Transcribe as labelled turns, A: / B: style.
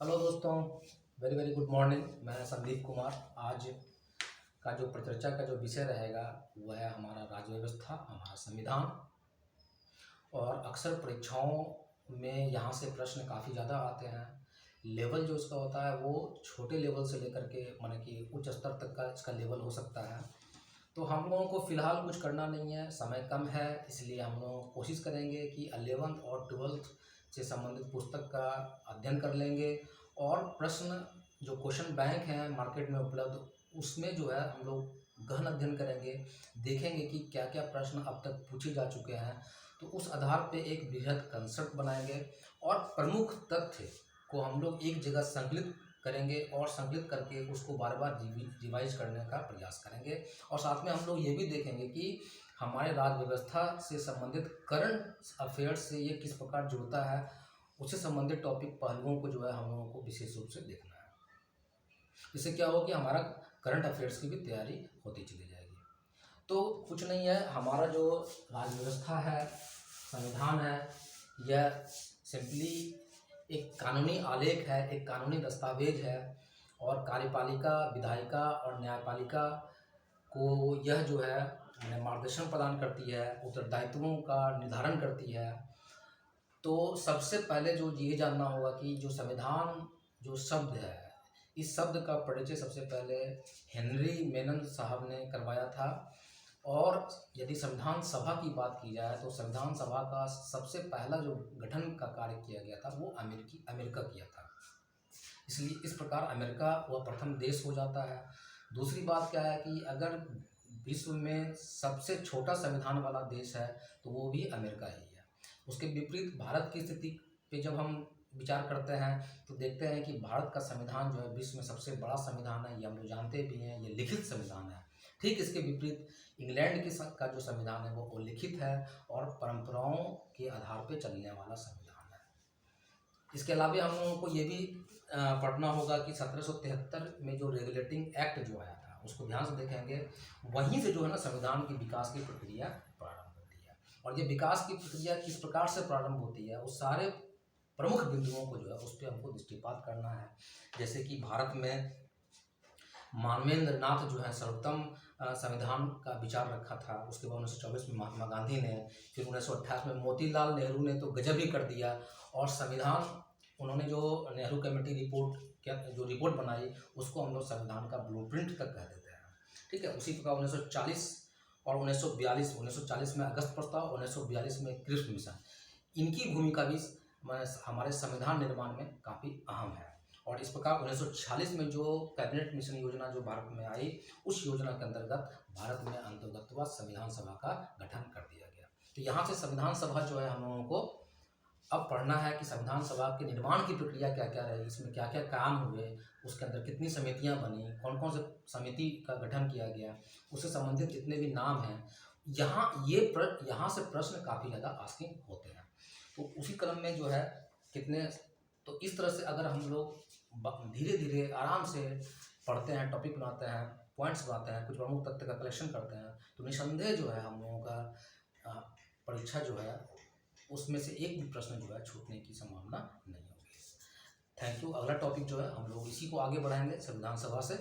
A: Hello दोस्तों, very very good morning. मैं संदीप कुमार। आज का जो परिचर्चा का जो विषय रहेगा वह है हमारा राज्य व्यवस्था, हमारा संविधान। और अक्सर परीक्षाओं में यहाँ से प्रश्न काफ़ी ज़्यादा आते हैं। लेवल जो इसका होता है वो छोटे लेवल से लेकर के माने कि उच्च स्तर तक का इसका लेवल हो सकता है। तो हम लोगों को फ़िलहाल कुछ करना नहीं है, समय कम है, इसलिए हम लोग कोशिश करेंगे कि 11th और 12th से संबंधित पुस्तक का अध्ययन कर लेंगे। और प्रश्न जो क्वेश्चन बैंक हैं मार्केट में उपलब्ध, उसमें जो है हम लोग गहन अध्ययन करेंगे, देखेंगे कि क्या क्या प्रश्न अब तक पूछे जा चुके हैं। तो उस आधार पे एक बृहद कंसेप्ट बनाएंगे और प्रमुख तथ्य को हम लोग एक जगह संकलित करेंगे और संकलित करके उसको बार बार रिवाइज करने का प्रयास करेंगे। और साथ में हम लोग ये भी देखेंगे कि हमारे राज्य व्यवस्था से संबंधित करंट अफेयर्स से ये किस प्रकार जुड़ता है, उससे संबंधित टॉपिक पहलुओं को जो है हम लोगों को विशेष रूप से देखना है। इससे क्या हो कि हमारा करंट अफेयर्स की भी तैयारी होती चली जाएगी। तो कुछ नहीं है, हमारा जो राज्य व्यवस्था है, संविधान है, यह सिंपली एक कानूनी आलेख है, एक कानूनी दस्तावेज है। और कार्यपालिका, विधायिका और न्यायपालिका को यह जो है मार्गदर्शन प्रदान करती है, उत्तरदायित्वों का निर्धारण करती है। तो सबसे पहले जो ये जानना होगा कि जो संविधान जो शब्द है, इस शब्द का परिचय सबसे पहले हेनरी मेनन साहब ने करवाया था। और यदि संविधान सभा की बात की जाए तो संविधान सभा का सबसे पहला जो गठन का कार्य किया गया था वो अमेरिका किया था। इसलिए इस प्रकार अमेरिका वह प्रथम देश हो जाता है। दूसरी बात क्या है कि अगर विश्व में सबसे छोटा संविधान वाला देश है तो वो भी अमेरिका ही है। उसके विपरीत भारत की स्थिति पे जब हम विचार करते हैं तो देखते हैं कि भारत का संविधान जो है विश्व में सबसे बड़ा संविधान है, ये हम लोग जानते भी हैं, ये लिखित संविधान है। ठीक इसके विपरीत इंग्लैंड का जो संविधान है वो लिखित है और परंपराओं के आधार पर चलने वाला संविधान है। इसके अलावा हम लोगों को ये भी पढ़ना होगा कि 1773 में जो रेगुलेटिंग एक्ट जो आया था उसको ध्यान से देखेंगे, वहीं से जो है ना संविधान की विकास की प्रक्रिया प्रारंभ होती है। और ये विकास की प्रक्रिया किस प्रकार से प्रारंभ होती है, उस सारे प्रमुख बिंदुओं को जो है उस पर हमको दृष्टिपात करना है। जैसे कि भारत में मानवेंद्र नाथ जो है सर्वोत्तम संविधान का विचार रखा था। उसके बाद 1924 में महात्मा गांधी ने, फिर 1928 में मोतीलाल नेहरू ने तो गजब ही कर दिया। और संविधान उन्होंने जो नेहरू कमेटी जो रिपोर्ट बनाई उसको हम लोग संविधान का ब्लूप्रिंट तक कह देते हैं। ठीक है। उसी प्रकार 1940 और 1940 में अगस्त प्रस्ताव, 1942 में क्रिप्स मिशन, इनकी भूमिका भी हमारे संविधान निर्माण में काफ़ी अहम है। और इस प्रकार 1946 में जो कैबिनेट मिशन योजना जो भारत में आई, उस योजना के अंतर्गत भारत में अंतर्गत संविधान सभा का गठन कर दिया गया। तो यहाँ से संविधान सभा जो है हम लोगों को अब पढ़ना है कि संविधान सभा के निर्माण की प्रक्रिया क्या क्या रही, इसमें क्या क्या काम हुए, उसके अंदर कितनी समितियां बनी, कौन कौन से समिति का गठन किया गया, उससे संबंधित जितने भी नाम हैं। यहाँ से प्रश्न काफ़ी ज़्यादा आस्किंग होते हैं। तो उसी क्रम में जो है तो इस तरह से अगर हम लोग धीरे धीरे आराम से पढ़ते हैं, टॉपिक बनाते हैं, पॉइंट्स बनाते हैं, कुछ प्रमुख तथ्य का कलेक्शन करते हैं, तो निसंदेह जो है हम लोगों का परीक्षा जो है उसमें से एक भी प्रश्न जो है छूटने की संभावना नहीं होगी। Thank you. अगला टॉपिक जो है हम लोग इसी को आगे बढ़ाएंगे संविधान सभा से।